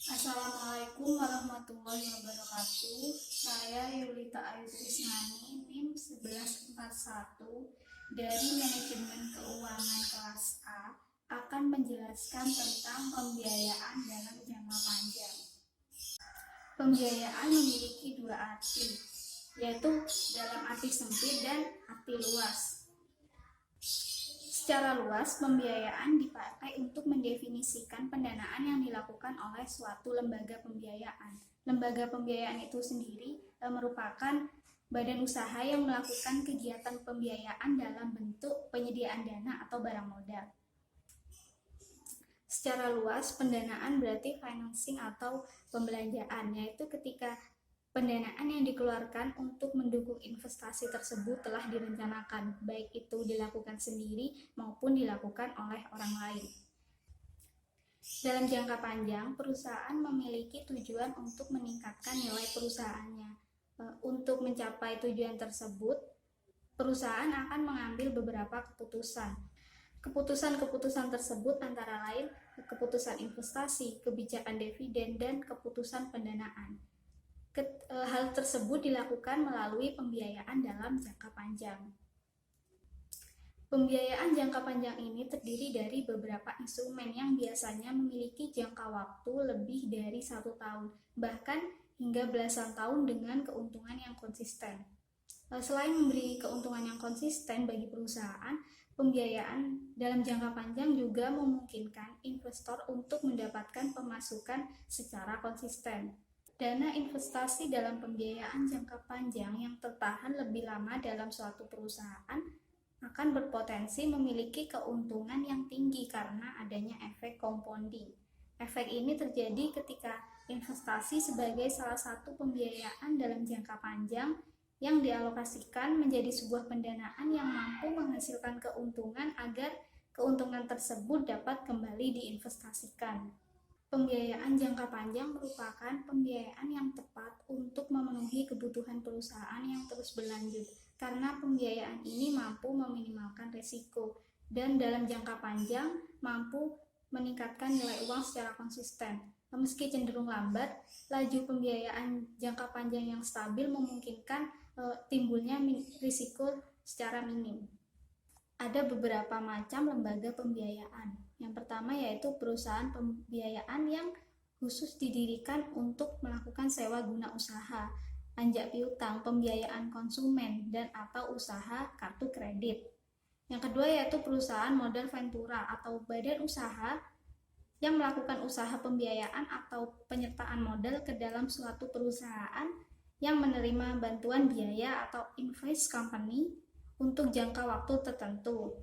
Assalamualaikum warahmatullahi wabarakatuh. Saya Yulita Ayu Krisnani, NIM 1141 dari Manajemen Keuangan kelas A akan menjelaskan tentang pembiayaan dalam jangka panjang. Pembiayaan memiliki dua arti, yaitu dalam arti sempit dan arti luas. Secara luas, pembiayaan dipakai untuk mendefinisikan pendanaan yang dilakukan oleh suatu lembaga pembiayaan. Lembaga pembiayaan itu sendiri merupakan badan usaha yang melakukan kegiatan pembiayaan dalam bentuk penyediaan dana atau barang modal. Secara luas, pendanaan berarti financing atau pembelanjaan, yaitu ketika pendanaan yang dikeluarkan untuk mendukung investasi tersebut telah direncanakan, baik itu dilakukan sendiri maupun dilakukan oleh orang lain. Dalam jangka panjang, perusahaan memiliki tujuan untuk meningkatkan nilai perusahaannya. Untuk mencapai tujuan tersebut, perusahaan akan mengambil beberapa keputusan. Keputusan-keputusan tersebut antara lain keputusan investasi, kebijakan dividen, dan keputusan pendanaan. Hal tersebut dilakukan melalui pembiayaan dalam jangka panjang. Pembiayaan jangka panjang ini terdiri dari beberapa instrumen yang biasanya memiliki jangka waktu lebih dari 1 tahun, bahkan hingga belasan tahun dengan keuntungan yang konsisten. Selain memberi keuntungan yang konsisten bagi perusahaan, pembiayaan dalam jangka panjang juga memungkinkan investor untuk mendapatkan pemasukan secara konsisten. Dana investasi dalam pembiayaan jangka panjang yang tertahan lebih lama dalam suatu perusahaan akan berpotensi memiliki keuntungan yang tinggi karena adanya efek compounding. Efek ini terjadi ketika investasi sebagai salah satu pembiayaan dalam jangka panjang yang dialokasikan menjadi sebuah pendanaan yang mampu menghasilkan keuntungan agar keuntungan tersebut dapat kembali diinvestasikan. Pembiayaan jangka panjang merupakan pembiayaan yang tepat untuk memenuhi kebutuhan perusahaan yang terus berlanjut, karena pembiayaan ini mampu meminimalkan risiko dan dalam jangka panjang mampu meningkatkan nilai uang secara konsisten. Meski cenderung lambat, laju pembiayaan jangka panjang yang stabil memungkinkan timbulnya risiko secara minim. Ada beberapa macam lembaga pembiayaan. Yang pertama yaitu perusahaan pembiayaan yang khusus didirikan untuk melakukan sewa guna usaha, anjak piutang, pembiayaan konsumen, dan atau usaha kartu kredit. Yang kedua yaitu perusahaan modal ventura atau badan usaha yang melakukan usaha pembiayaan atau penyertaan modal ke dalam suatu perusahaan yang menerima bantuan biaya atau invest company untuk jangka waktu tertentu.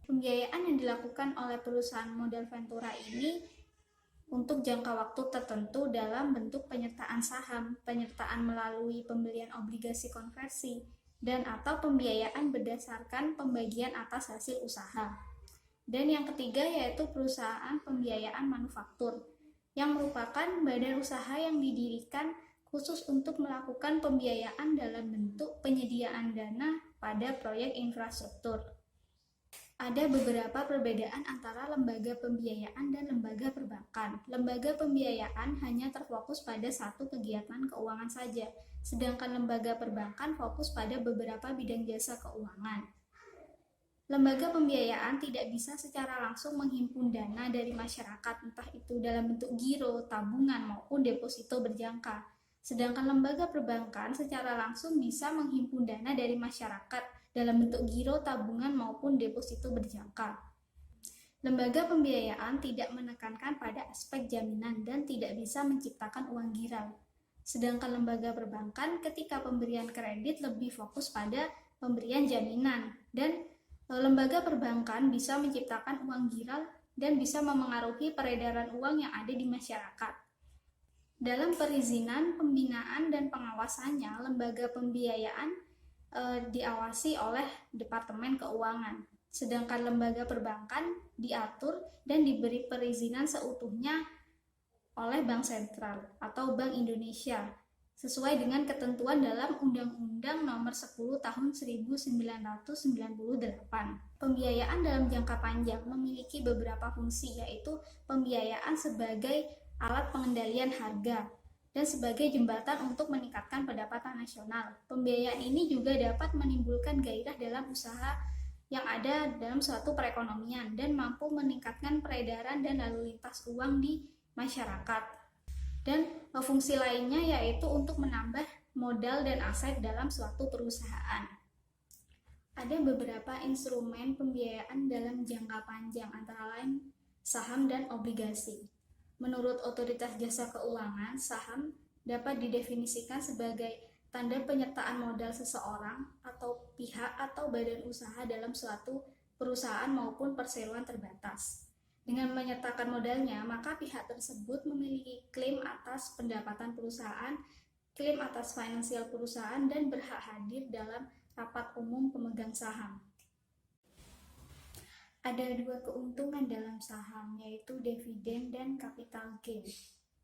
Pembiayaan yang dilakukan oleh perusahaan modal ventura ini untuk jangka waktu tertentu dalam bentuk penyertaan saham, penyertaan melalui pembelian obligasi konversi, dan atau pembiayaan berdasarkan pembagian atas hasil usaha. Dan yang ketiga yaitu perusahaan pembiayaan manufaktur, yang merupakan badan usaha yang didirikan khusus untuk melakukan pembiayaan dalam bentuk penyediaan dana pada proyek infrastruktur. Ada beberapa perbedaan antara lembaga pembiayaan dan lembaga perbankan. Lembaga pembiayaan hanya terfokus pada satu kegiatan keuangan saja, sedangkan lembaga perbankan fokus pada beberapa bidang jasa keuangan. Lembaga pembiayaan tidak bisa secara langsung menghimpun dana dari masyarakat, entah itu dalam bentuk giro, tabungan, maupun deposito berjangka. Sedangkan lembaga perbankan secara langsung bisa menghimpun dana dari masyarakat dalam bentuk giro, tabungan, maupun deposito berjangka. Lembaga pembiayaan tidak menekankan pada aspek jaminan dan tidak bisa menciptakan uang giral. Sedangkan lembaga perbankan ketika pemberian kredit lebih fokus pada pemberian jaminan, dan lembaga perbankan bisa menciptakan uang giral dan bisa memengaruhi peredaran uang yang ada di masyarakat. Dalam perizinan, pembinaan, dan pengawasannya, lembaga pembiayaan diawasi oleh Departemen Keuangan. Sedangkan lembaga perbankan diatur dan diberi perizinan seutuhnya oleh Bank Sentral atau Bank Indonesia sesuai dengan ketentuan dalam Undang-Undang Nomor 10 Tahun 1998. Pembiayaan dalam jangka panjang memiliki beberapa fungsi, yaitu pembiayaan sebagai alat pengendalian harga, dan sebagai jembatan untuk meningkatkan pendapatan nasional. Pembiayaan ini juga dapat menimbulkan gairah dalam usaha yang ada dalam suatu perekonomian dan mampu meningkatkan peredaran dan lalu lintas uang di masyarakat. Dan fungsi lainnya yaitu untuk menambah modal dan aset dalam suatu perusahaan. Ada beberapa instrumen pembiayaan dalam jangka panjang, antara lain saham dan obligasi. Menurut Otoritas Jasa Keuangan, saham dapat didefinisikan sebagai tanda penyertaan modal seseorang atau pihak atau badan usaha dalam suatu perusahaan maupun perseroan terbatas. Dengan menyertakan modalnya, maka pihak tersebut memiliki klaim atas pendapatan perusahaan, klaim atas finansial perusahaan, dan berhak hadir dalam rapat umum pemegang saham. Ada dua keuntungan dalam saham, yaitu dividen dan capital gain.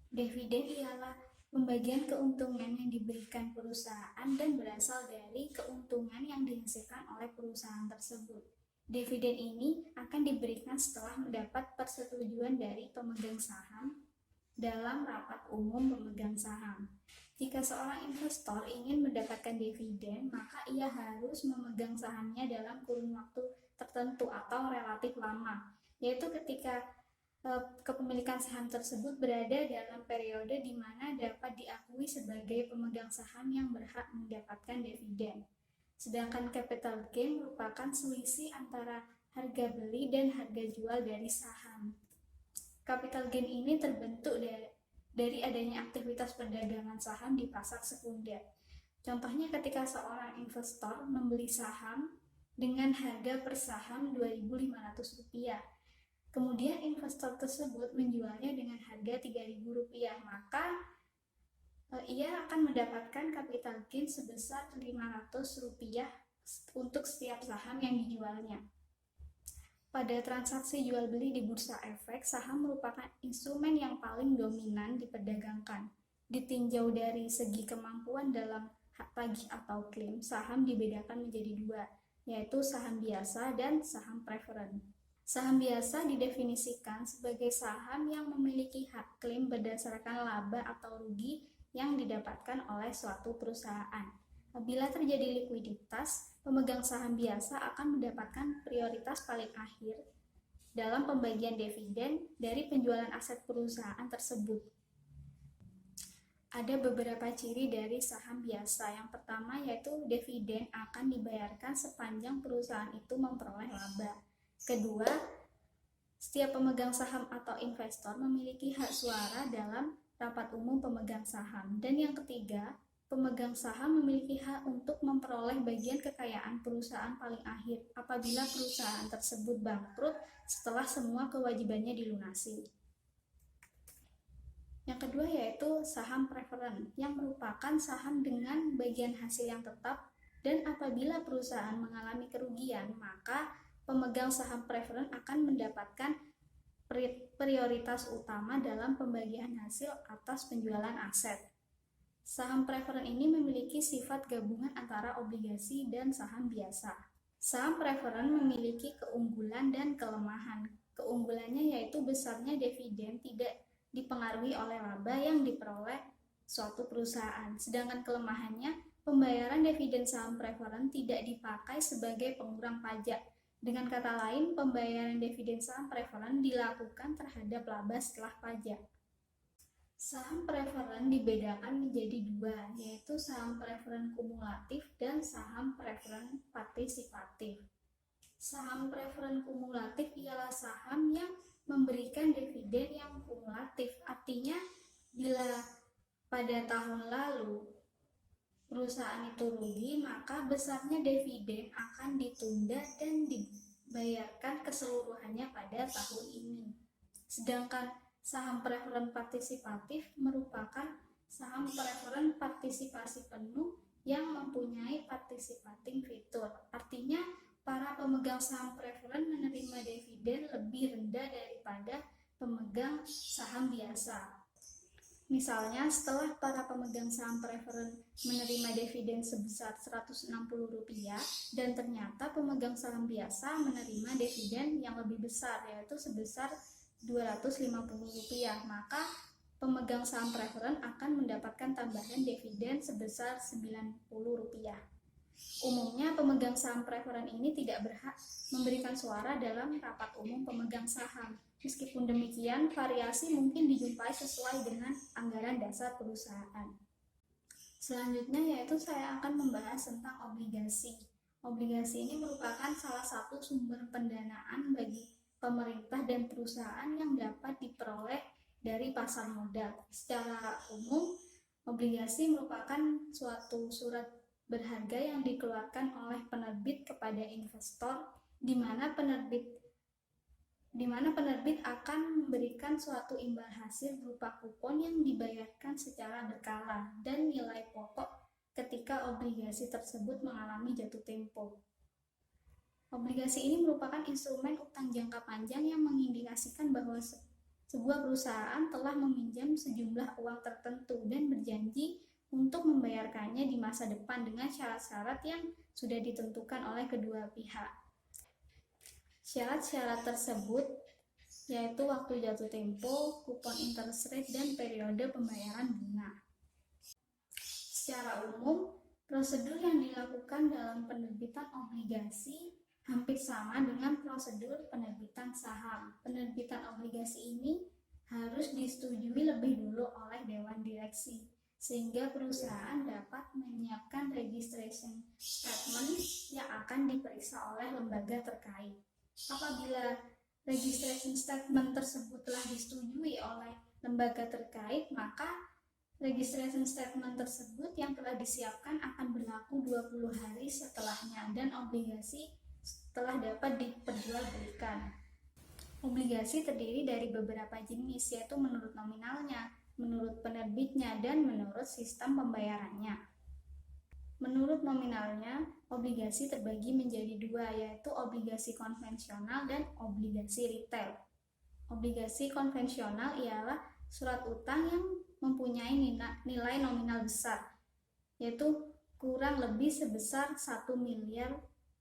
Dividen ialah pembagian keuntungan yang diberikan perusahaan dan berasal dari keuntungan yang dihasilkan oleh perusahaan tersebut. Dividen ini akan diberikan setelah mendapat persetujuan dari pemegang saham dalam rapat umum pemegang saham. Jika seorang investor ingin mendapatkan dividen, maka ia harus memegang sahamnya dalam kurun waktu tertentu atau relatif lama, yaitu ketika kepemilikan saham tersebut berada dalam periode di mana dapat diakui sebagai pemegang saham yang berhak mendapatkan dividen. Sedangkan capital gain merupakan selisih antara harga beli dan harga jual dari saham. Capital gain ini terbentuk dari adanya aktivitas perdagangan saham di pasar sekunder. Contohnya ketika seorang investor membeli saham dengan harga per saham Rp2.500. Kemudian investor tersebut menjualnya dengan harga Rp3.000, maka ia akan mendapatkan capital gain sebesar Rp500 untuk setiap saham yang dijualnya. Pada transaksi jual beli di bursa efek, saham merupakan instrumen yang paling dominan diperdagangkan. Ditinjau dari segi kemampuan dalam hak tagih atau klaim, saham dibedakan menjadi dua, yaitu saham biasa dan saham preferen. Saham biasa didefinisikan sebagai saham yang memiliki hak klaim berdasarkan laba atau rugi yang didapatkan oleh suatu perusahaan. Apabila terjadi likuiditas, pemegang saham biasa akan mendapatkan prioritas paling akhir dalam pembagian dividen dari penjualan aset perusahaan tersebut. Ada beberapa ciri dari saham biasa. Yang pertama yaitu dividen akan dibayarkan sepanjang perusahaan itu memperoleh laba. Kedua, setiap pemegang saham atau investor memiliki hak suara dalam rapat umum pemegang saham. Dan yang ketiga, pemegang saham memiliki hak untuk memperoleh bagian kekayaan perusahaan paling akhir apabila perusahaan tersebut bangkrut setelah semua kewajibannya dilunasi. Yang kedua yaitu saham preferen, yang merupakan saham dengan bagian hasil yang tetap, dan apabila perusahaan mengalami kerugian, maka pemegang saham preferen akan mendapatkan prioritas utama dalam pembagian hasil atas penjualan aset. Saham preferen ini memiliki sifat gabungan antara obligasi dan saham biasa. Saham preferen memiliki keunggulan dan kelemahan. Keunggulannya yaitu besarnya dividen tidak dipengaruhi oleh laba yang diperoleh suatu perusahaan. Sedangkan kelemahannya, pembayaran dividen saham preferen tidak dipakai sebagai pengurang pajak. Dengan kata lain, pembayaran dividen saham preferen dilakukan terhadap laba setelah pajak. Saham preferen dibedakan menjadi dua, yaitu saham preferen kumulatif dan saham preferen partisipatif. Saham preferen kumulatif ialah saham yang memberikan dividen yang kumulatif, artinya bila pada tahun lalu perusahaan itu rugi, maka besarnya dividen akan ditunda dan dibayarkan keseluruhannya pada tahun ini. Sedangkan saham preferen partisipatif merupakan saham preferen partisipasi penuh yang mempunyai participating fitur, artinya para pemegang saham preferen menerima dividen lebih rendah daripada pemegang saham biasa. Misalnya, setelah para pemegang saham preferen menerima dividen sebesar Rp160 dan ternyata pemegang saham biasa menerima dividen yang lebih besar, yaitu sebesar Rp250, maka pemegang saham preferen akan mendapatkan tambahan dividen sebesar Rp90. Umumnya pemegang saham preferen ini tidak berhak memberikan suara dalam rapat umum pemegang saham. Meskipun demikian, variasi mungkin dijumpai sesuai dengan anggaran dasar perusahaan. Selanjutnya yaitu saya akan membahas tentang obligasi. Obligasi ini merupakan salah satu sumber pendanaan bagi pemerintah dan perusahaan yang dapat diperoleh dari pasar modal. Secara umum, obligasi merupakan suatu surat berharga yang dikeluarkan oleh penerbit kepada investor, di mana penerbit akan memberikan suatu imbal hasil berupa kupon yang dibayarkan secara berkala dan nilai pokok ketika obligasi tersebut mengalami jatuh tempo. Obligasi ini merupakan instrumen utang jangka panjang yang mengindikasikan bahwa sebuah perusahaan telah meminjam sejumlah uang tertentu dan berjanji untuk membayarkannya di masa depan dengan syarat-syarat yang sudah ditentukan oleh kedua pihak. Syarat-syarat tersebut yaitu waktu jatuh tempo, kupon interest rate, dan periode pembayaran bunga. Secara umum, prosedur yang dilakukan dalam penerbitan obligasi hampir sama dengan prosedur penerbitan saham. Penerbitan obligasi ini harus disetujui lebih dulu oleh Dewan Direksi, sehingga perusahaan dapat menyiapkan registration statement yang akan diperiksa oleh lembaga terkait. Apabila registration statement tersebut telah disetujui oleh lembaga terkait, maka registration statement tersebut yang telah disiapkan akan berlaku 20 hari setelahnya dan obligasi telah dapat diperjualbelikan. Obligasi terdiri dari beberapa jenis, yaitu menurut nominalnya, menurut penerbitnya, dan menurut sistem pembayarannya. Menurut nominalnya, obligasi terbagi menjadi dua, yaitu obligasi konvensional dan obligasi retail. Obligasi konvensional ialah surat utang yang mempunyai nilai nominal besar, yaitu kurang lebih sebesar 1 miliar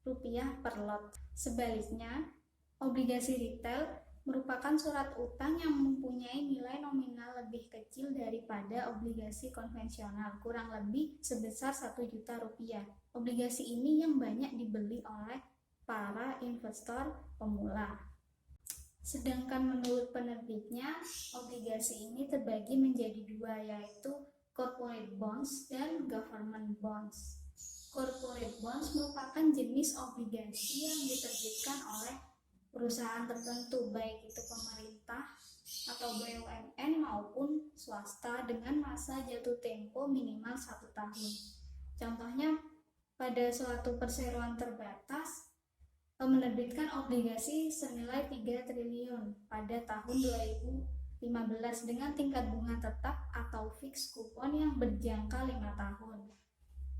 rupiah per lot. Sebaliknya, obligasi retail merupakan surat utang yang mempunyai nilai nominal lebih kecil daripada obligasi konvensional, kurang lebih sebesar 1 juta rupiah. Obligasi ini yang banyak dibeli oleh para investor pemula. Sedangkan menurut penerbitnya, obligasi ini terbagi menjadi dua, yaitu corporate bonds dan government bonds. Corporate bonds merupakan jenis obligasi yang diterbitkan oleh perusahaan tertentu, baik itu pemerintah atau BUMN maupun swasta, dengan masa jatuh tempo minimal 1 tahun. Contohnya, pada suatu perseroan terbatas menerbitkan obligasi senilai 3 triliun pada tahun 2015 dengan tingkat bunga tetap atau fix kupon yang berjangka 5 tahun.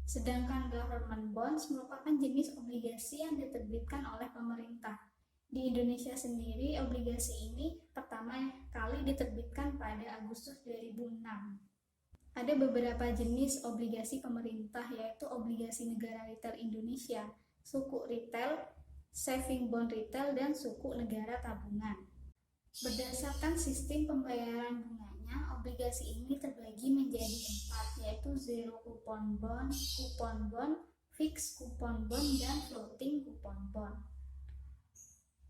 Sedangkan government bonds merupakan jenis obligasi yang diterbitkan oleh pemerintah. Di Indonesia sendiri, obligasi ini pertama kali diterbitkan pada Agustus 2006. Ada beberapa jenis obligasi pemerintah, yaitu obligasi negara retail Indonesia, suku retail, saving bond retail, dan suku negara tabungan. Berdasarkan sistem pembayaran bunganya, obligasi ini terbagi menjadi 4, yaitu zero coupon bond, fixed coupon bond, dan floating coupon bond.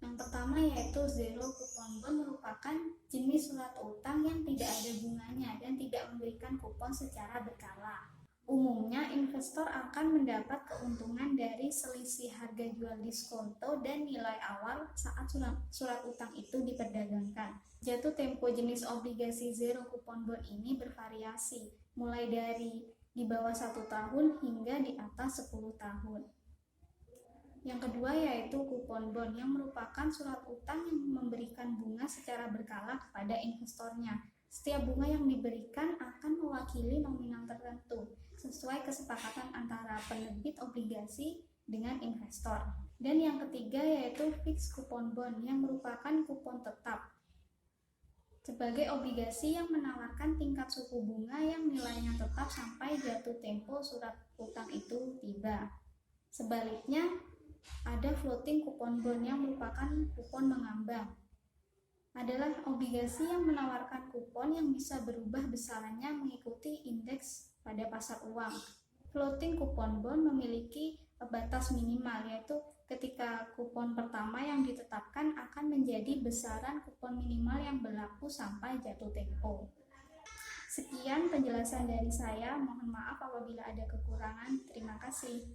Yang pertama yaitu zero coupon bond merupakan jenis surat utang yang tidak ada bunganya dan tidak memberikan kupon secara berkala. Umumnya, investor akan mendapat keuntungan dari selisih harga jual diskonto dan nilai awal saat surat utang itu diperdagangkan. Jatuh tempo jenis obligasi zero coupon bond ini bervariasi, mulai dari di bawah 1 tahun hingga di atas 10 tahun. Yang kedua yaitu kupon bond, yang merupakan surat utang yang memberikan bunga secara berkala kepada investornya. Setiap bunga yang diberikan akan mewakili nominal tertentu sesuai kesepakatan antara penerbit obligasi dengan investor. Dan yang ketiga yaitu fixed coupon bond, yang merupakan kupon tetap sebagai obligasi yang menawarkan tingkat suku bunga yang nilainya tetap sampai jatuh tempo surat utang itu tiba. Sebaliknya, ada floating coupon bond yang merupakan kupon mengambang. adalah obligasi yang menawarkan kupon yang bisa berubah besarannya mengikuti indeks pada pasar uang. Floating coupon bond memiliki batas minimal, yaitu ketika kupon pertama yang ditetapkan akan menjadi besaran kupon minimal yang berlaku sampai jatuh tempo. Sekian penjelasan dari saya, mohon maaf apabila ada kekurangan. Terima kasih.